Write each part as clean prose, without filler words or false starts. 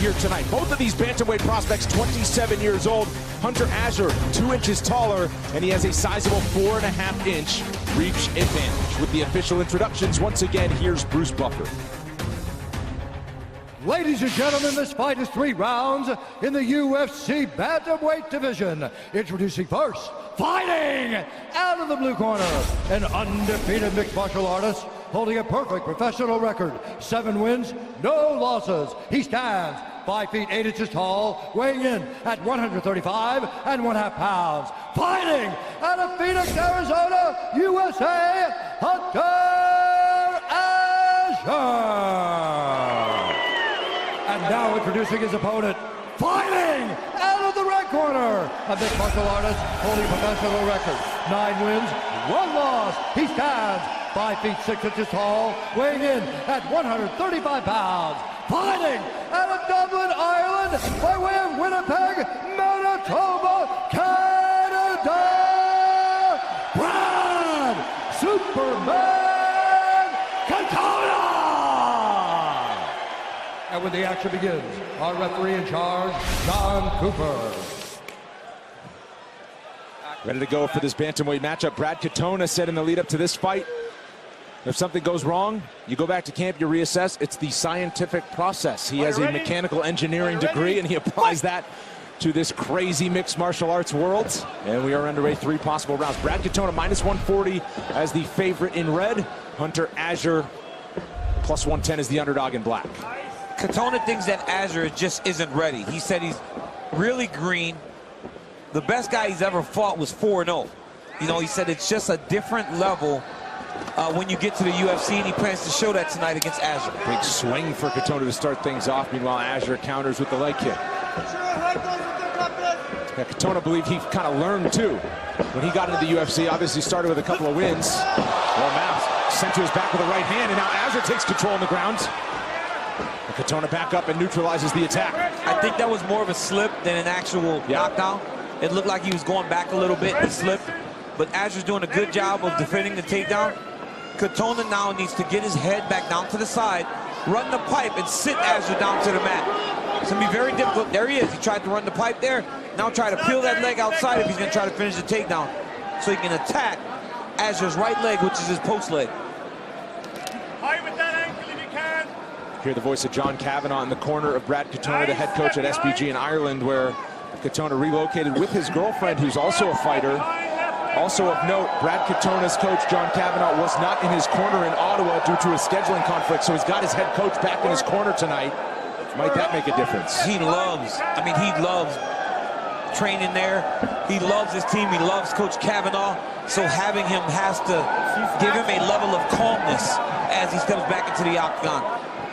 here tonight. Both of these bantamweight prospects, 27 years old. Hunter Azure, 2 inches taller, and he has a sizable 4.5-inch reach advantage. With the official introductions, once again, here's Bruce Buffer. Ladies and gentlemen, this fight is 3 rounds in the UFC bantamweight division. Introducing first, fighting out of the blue corner, an undefeated mixed martial artist holding a perfect professional record, 7 wins, no losses. He stands 5 feet 8 inches tall, weighing in at 135.5 pounds. Fighting out of Phoenix, Arizona, USA, Hunter Azure. And now introducing his opponent, fighting out of the red corner, a mixed martial artist holding a professional record, 9 wins, 1 loss. He stands 5 feet 6 inches tall, weighing in at 135 pounds. Fighting out of Dublin, Ireland, by way of Winnipeg, Manitoba, Canada, Brad Superman Katona! And when the action begins, our referee in charge, John Cooper. Ready to go for this bantamweight matchup. Brad Katona said in the lead up to this fight, if something goes wrong, you go back to camp, you reassess. It's the scientific process. He has a mechanical engineering degree, and he applies that to this crazy mixed martial arts world. And we are underway, 3 possible rounds. Brad Katona minus 140 as the favorite in red. Hunter Azure plus 110 is the underdog in black. Katona thinks that Azure just isn't ready. He said he's really green. The best guy he's ever fought was 4-0. You know, he said it's just a different level when you get to the UFC, and he plans to show that tonight against Azure. Big swing for Katona to start things off. Meanwhile, Azure counters with the leg kick. Yeah, Katona believed he kind of learned too. When he got into the UFC, obviously started with a couple of wins. Well, Mouse sent to his back with a right hand, and now Azure takes control on the ground. And Katona back up and neutralizes the attack. I think that was more of a slip than an actual knockdown. It looked like he was going back a little bit and he slipped. But Azure's doing a good job of defending the takedown. Katona now needs to get his head back down to the side, run the pipe, and sit Azure down to the mat. It's going to be very difficult. There he is. He tried to run the pipe there. Now try to peel that leg outside if he's going to try to finish the takedown. So he can attack Azure's right leg, which is his post leg. High with that ankle if you can. Hear the voice of John Kavanagh in the corner of Brad Katona, the head coach at SBG in Ireland, where Katona relocated with his girlfriend, who's also a fighter. Also of note, Brad Katona's coach, John Kavanagh, was not in his corner in Ottawa due to a scheduling conflict, so he's got his head coach back in his corner tonight. Might that make a difference? He loves training there. He loves his team. He loves Coach Kavanagh. So having him has to give him a level of calmness as he steps back into the octagon.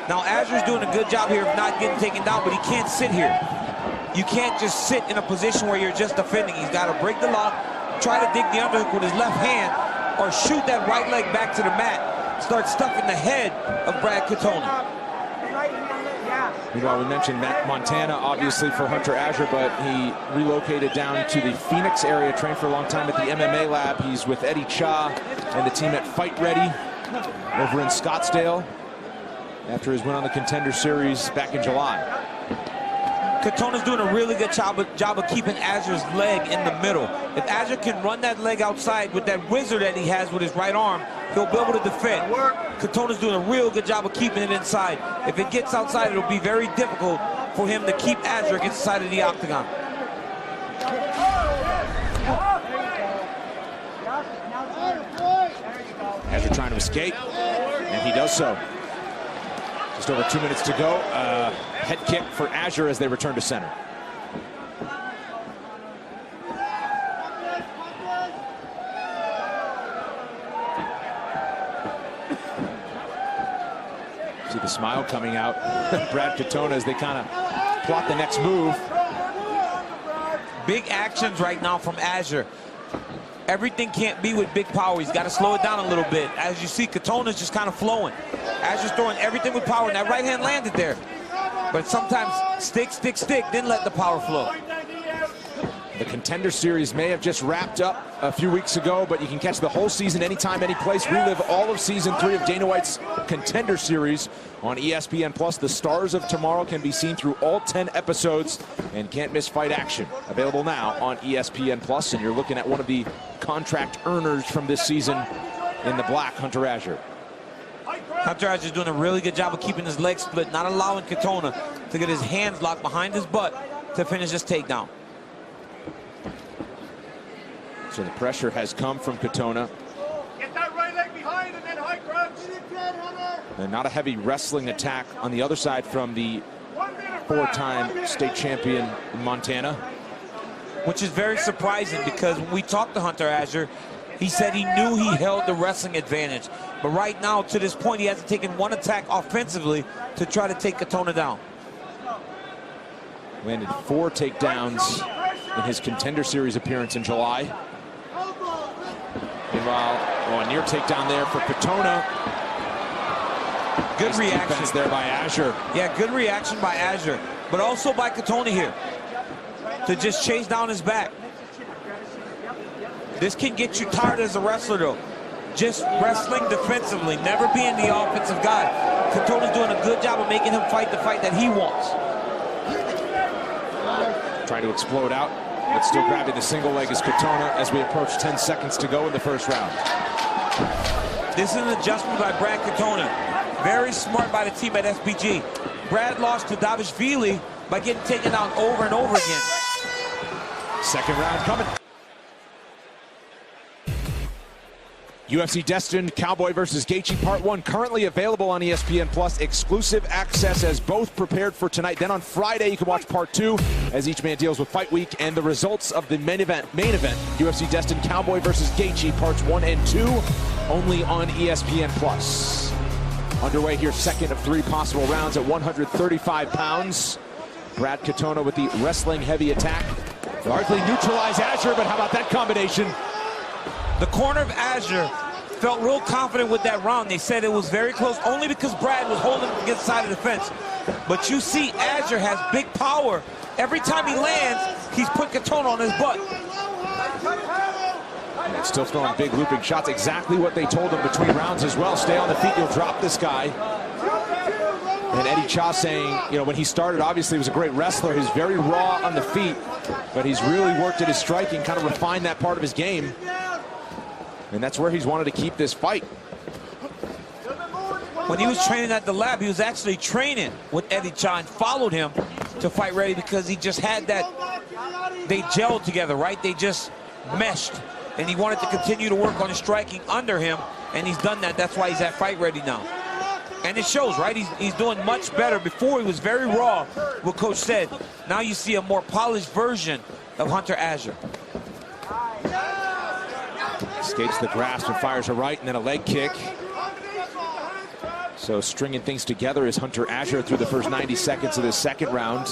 Now, Azure's doing a good job here of not getting taken down, but he can't sit here. You can't just sit in a position where you're just defending. He's got to break the lock, try to dig the underhook with his left hand, or shoot that right leg back to the mat. Start stuffing the head of Brad Katona. Meanwhile, we mentioned Montana, obviously, for Hunter Azure, but he relocated down to the Phoenix area, trained for a long time at the MMA lab. He's with Eddie Cha and the team at Fight Ready over in Scottsdale after his win on the Contender Series back in July. Katona's doing a really good job of keeping Azure's leg in the middle. If Azure can run that leg outside with that whizzer that he has with his right arm, he'll be able to defend. Katona's doing a real good job of keeping it inside. If it gets outside, it'll be very difficult for him to keep Azure against the side of the octagon. Azure trying to escape, and he does so. Just over 2 minutes to go. Head kick for Azure as they return to center. See the smile coming out. Brad Katona as they kind of plot the next move. Big actions right now from Azure. Everything can't be with big power. He's got to slow it down a little bit. As you see, Katona's just kind of flowing. Azure's throwing everything with power, and that right hand landed there. But sometimes stick, stick, stick, then let the power flow. The Contender Series may have just wrapped up a few weeks ago, but you can catch the whole season anytime, any place. Relive all of Season 3 of Dana White's Contender Series on ESPN+. The Stars of Tomorrow can be seen through all 10 episodes, and can't miss fight action. Available now on ESPN+, and you're looking at one of the contract earners from this season in the black, Hunter Azure. Hunter Azure's doing a really good job of keeping his legs split, not allowing Katona to get his hands locked behind his butt to finish this takedown. So the pressure has come from Katona. Get that right leg behind and then high crunch. And not a heavy wrestling attack on the other side from the four-time state champion in Montana. Which is very surprising, because when we talked to Hunter Azure, he said he knew he held the wrestling advantage. But right now, to this point, he hasn't taken one attack offensively to try to take Katona down. Landed 4 takedowns in his Contender Series appearance in July. Meanwhile, a near takedown there for Katona. Good reaction there by Azure. Yeah, good reaction by Azure, but also by Katona here to just chase down his back. This can get you tired as a wrestler, though. Just wrestling defensively, never being the offensive guy. Katona's doing a good job of making him fight the fight that he wants. Trying to explode out, but still grabbing the single leg is Katona as we approach 10 seconds to go in the first round. This is an adjustment by Brad Katona. Very smart by the team at SBG. Brad lost to Davishvili by getting taken down over and over again. Second round coming. UFC Destined Cowboy versus Gaethje Part 1 currently available on ESPN+. Exclusive access as both prepared for tonight. Then on Friday you can watch Part 2 as each man deals with Fight Week and the results of the main event, UFC Destined Cowboy versus Gaethje Parts 1 and 2, only on ESPN+. Underway here, second of 3 possible rounds at 135 pounds. Brad Katona with the wrestling heavy attack. Largely neutralized Azure, but how about that combination? The corner of Azure felt real confident with that round. They said it was very close only because Brad was holding against the side of the fence. But you see Azure has big power. Every time he lands, he's put Katona on his butt. And still throwing big looping shots. Exactly what they told him between rounds as well. Stay on the feet, you'll drop this guy. And Eddie Cha saying, you know, when he started, obviously he was a great wrestler. He's very raw on the feet, but he's really worked at his striking, kind of refined that part of his game. And that's where he's wanted to keep this fight. When he was training at the lab, he was actually training with Eddie Cha and followed him to Fight Ready because he just had that, they gelled together, right? They just meshed. And he wanted to continue to work on his striking under him, and he's done that. That's why he's at Fight Ready now. And it shows, right? He's doing much better. Before he was very raw, what Coach said. Now you see a more polished version of Hunter Azure. Escapes the grasp and fires a right, and then a leg kick. So stringing things together is Hunter Azure through the first 90 seconds of this second round.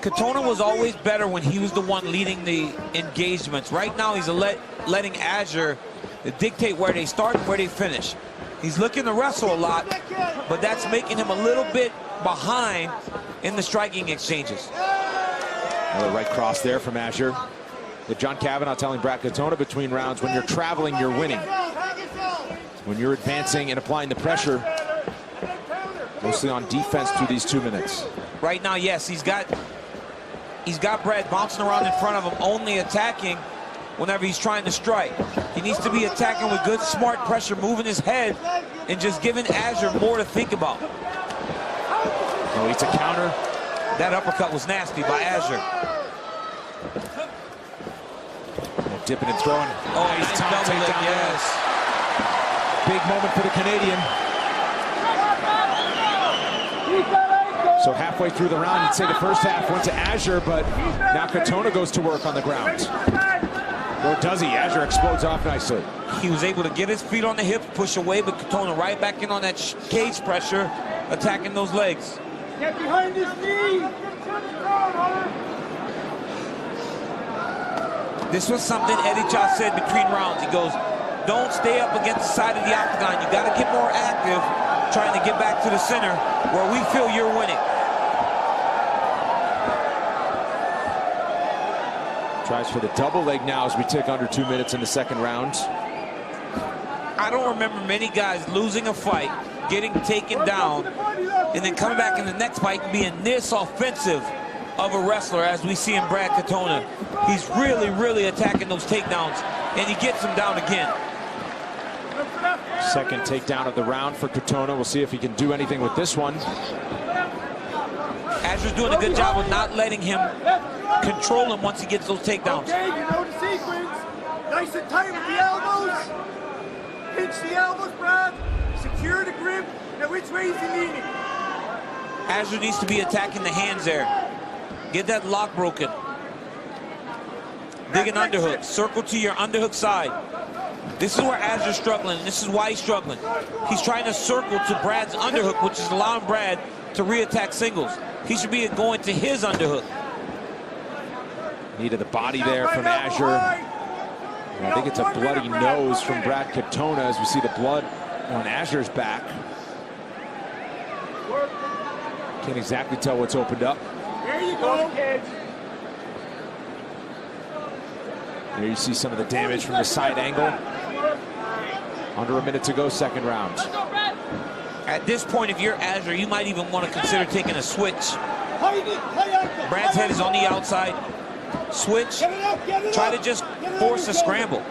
Katona was always better when he was the one leading the engagements. Right now he's letting Azure dictate where they start and where they finish. He's looking to wrestle a lot, but that's making him a little bit behind in the striking exchanges. Another right cross there from Azure. With John Kavanaugh telling Brad Katona between rounds, when you're traveling, you're winning. When you're advancing and applying the pressure, mostly on defense through these 2 minutes. Right now, yes, he's got Brad bouncing around in front of him, only attacking whenever he's trying to strike. He needs to be attacking with good, smart pressure, moving his head, and just giving Azure more to think about. Oh, it's a counter. That uppercut was nasty by Azure. Dipping and throwing. Oh, he's takedown, yes. Big moment for the Canadian. So halfway through the round, you'd say the first half went to Azure, but now Katona goes to work on the ground. Or does he? Azure explodes off nicely. He was able to get his feet on the hips, push away, but Katona right back in on that cage pressure, attacking those legs. Get behind his knee. This was something Eddie Cha said between rounds. He goes, don't stay up against the side of the octagon. You got to get more active, trying to get back to the center where we feel you're winning. Tries for the double leg now as we tick under 2 minutes in the second round. I don't remember many guys losing a fight, getting taken down, and then coming back in the next fight and being this offensive of a wrestler as we see in Brad Katona. He's really, really attacking those takedowns, and he gets them down again. Second takedown of the round for Katona. We'll see if he can do anything with this one. Azure's doing a good job of not letting him control him once he gets those takedowns. Okay, you know the sequence. Nice and tight with the elbows. Pinch the elbows, Brad. Secure the grip. Now which way is he leaning? Azure needs to be attacking the hands there. Get that lock broken. Dig an underhook. Circle to your underhook side. This is where Azure's struggling. This is why he's struggling. He's trying to circle to Brad's underhook, which is allowing Brad to re-attack singles. He should be going to his underhook. Knee to the body there from Azure. And I think it's a bloody nose from Brad Katona as we see the blood on Azure's back. Can't exactly tell what's opened up. There you go, kids. There you see some of the damage from the side angle. Under a minute to go, second round. At this point, if you're Azure, you might even want to consider taking a switch. Brad's head is on the outside. Switch. Try to just force a scramble.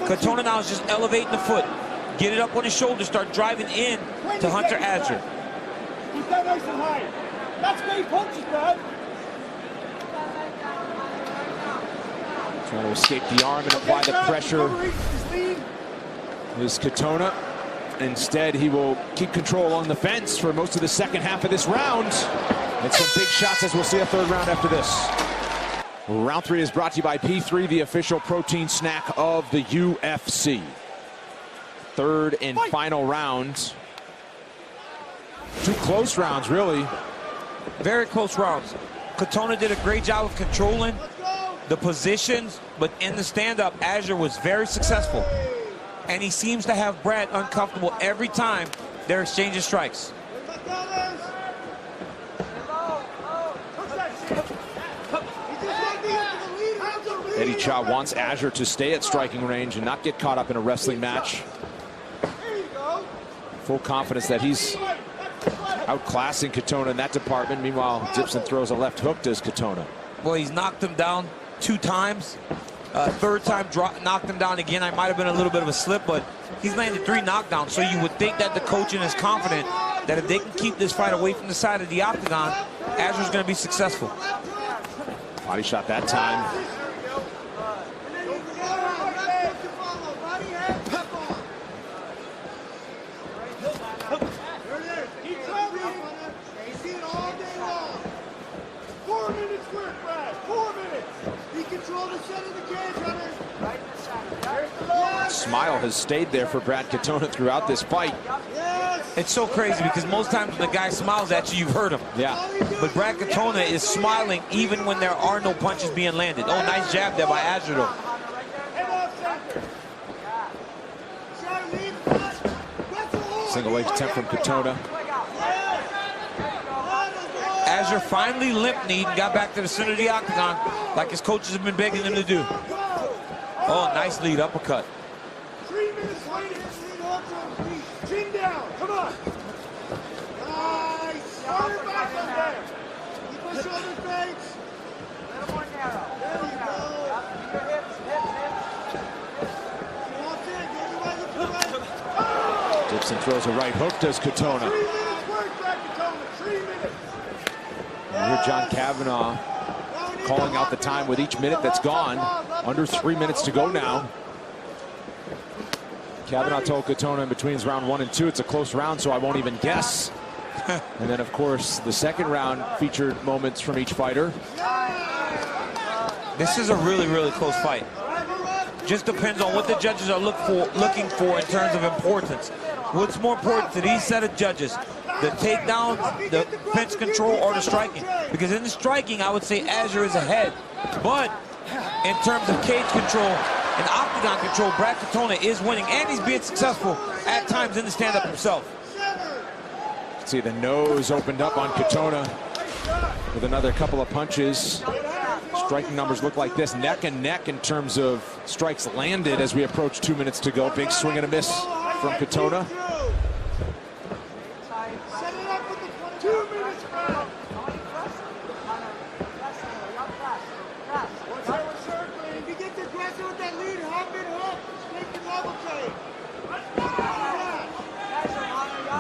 Katona now is just elevating the foot. Get it up on his shoulder. Start driving in to Hunter Azure. Keep that nice and high. That's great punches, Brad. Trying to escape the arm and apply the pressure is Katona. Instead, he will keep control on the fence for most of the second half of this round. And some big shots as we'll see a third round after this. Round 3 is brought to you by P3, the official protein snack of the UFC. Third and final round. 2 close rounds, really. Very close rounds. Katona did a great job of controlling the positions, but in the stand-up, Azure was very successful. And he seems to have Brad uncomfortable every time they're exchanging strikes. Eddie Cha wants Azure to stay at striking range and not get caught up in a wrestling match. Full confidence that he's outclassing Katona in that department. Meanwhile, Gibson throws a left hook to Katona. Well, he's knocked him down 2 times. Third time knocked him down again. I might have been a little bit of a slip, but he's landed 3 knockdowns. So you would think that the coaching is confident that if they can keep this fight away from the side of the octagon, Azure's going to be successful. Body shot that time. Smile has stayed there for Brad Katona throughout this fight. It's so crazy because most times when the guy smiles at you, you've hurt him. Yeah. But Brad Katona is smiling even when there are no punches being landed. Oh, nice jab there by Azure, though. Single leg attempt from Katona. Azure finally limp-kneed and got back to the center of the octagon like his coaches have been begging him to do. Oh, nice lead uppercut. 3 minutes later, chin down, come on. Nice. Start back on there. Keep my shoulders back. Let him more narrow. There you go. Your hips. Walk in, get the right look to the right. Gibson throws a right hook, does Katona. 3 minutes work, Brad Katona. 3 minutes. And here John Kavanaugh calling out the time with each minute that's gone. Under 3 minutes to go now. Kavanaugh told Katona in between round 1 and 2, it's a close round, so I won't even guess. And then, of course, the second round featured moments from each fighter. This is a really, really close fight. Just depends on what the judges are looking for in terms of importance. What's more important to these set of judges? The takedown, the fence control, or the striking? Because in the striking, I would say Azure is ahead. But in terms of cage control and octagon control, Brad Katona is winning, and he's being successful at times in the stand-up himself. See the nose opened up on Katona with another couple of punches. striking numbers look like this, neck and neck in terms of strikes landed as we approach 2 minutes to go. Big swing and a miss from Katona. Set it up with the 2 minutes, Brad. Watch how we're circling. If you get aggressive with that lead, hop and hook. Make the level change.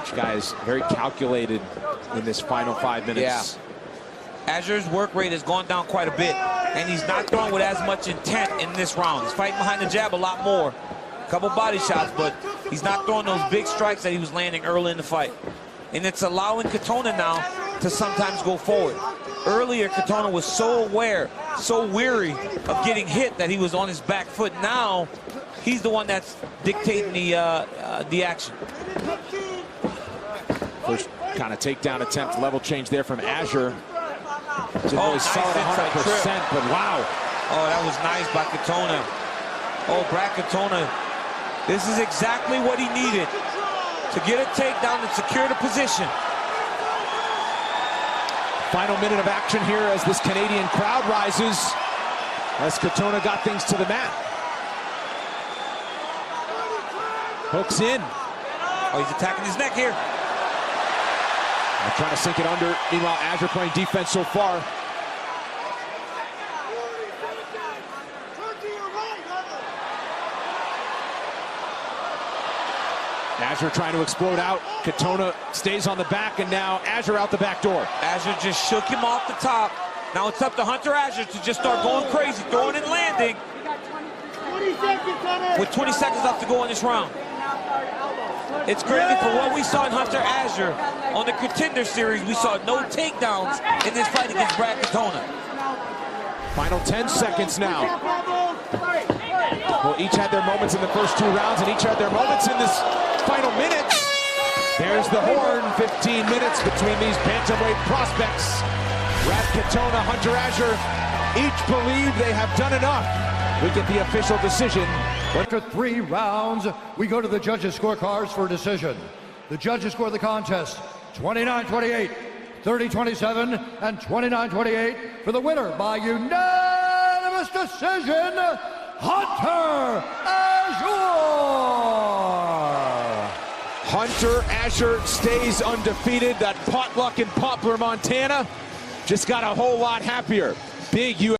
Each guy is very calculated in this final 5 minutes. Yeah. Azure's work rate has gone down quite a bit, and he's not throwing with as much intent in this round. He's fighting behind the jab a lot more. A couple body shots, but he's not throwing those big strikes that he was landing early in the fight. And it's allowing Katona now to sometimes go forward. Earlier, Katona was so aware, so weary of getting hit that he was on his back foot. Now, he's the one that's dictating the action. First kind of takedown attempt, level change there from Azure. Didn't really nice sell it 100%, but wow. Oh, that was nice by Katona. Oh, Brad Katona, this is exactly what he needed to get a takedown and secure the position. Final minute of action here as this Canadian crowd rises, as Katona got things to the mat. Hooks in. Oh, he's attacking his neck here. Trying to sink it under. Meanwhile, Azure playing defense so far. Azure trying to explode out. Katona stays on the back, and now Azure out the back door. Azure just shook him off the top. Now it's up to Hunter Azure to just start going crazy, throwing and landing. 20 seconds, with 20 seconds left to go in this round. It's crazy for what we saw in Hunter Azure on the Contender Series. We saw no takedowns in this fight against Brad Katona. Final 10 seconds now. Well, each had their moments in the first 2 rounds, and each had their moments in this final minute. There's the horn. 15 minutes between these bantamweight prospects. Brad Katona, Hunter Azure, each believe they have done enough. We get the official decision. After 3 rounds, we go to the judges' scorecards for a decision. The judges score the contest 29-28, 30-27, and 29-28 for the winner by unanimous decision, Hunter Azure! Hunter Azure stays undefeated. That potluck in Poplar, Montana just got a whole lot happier. Big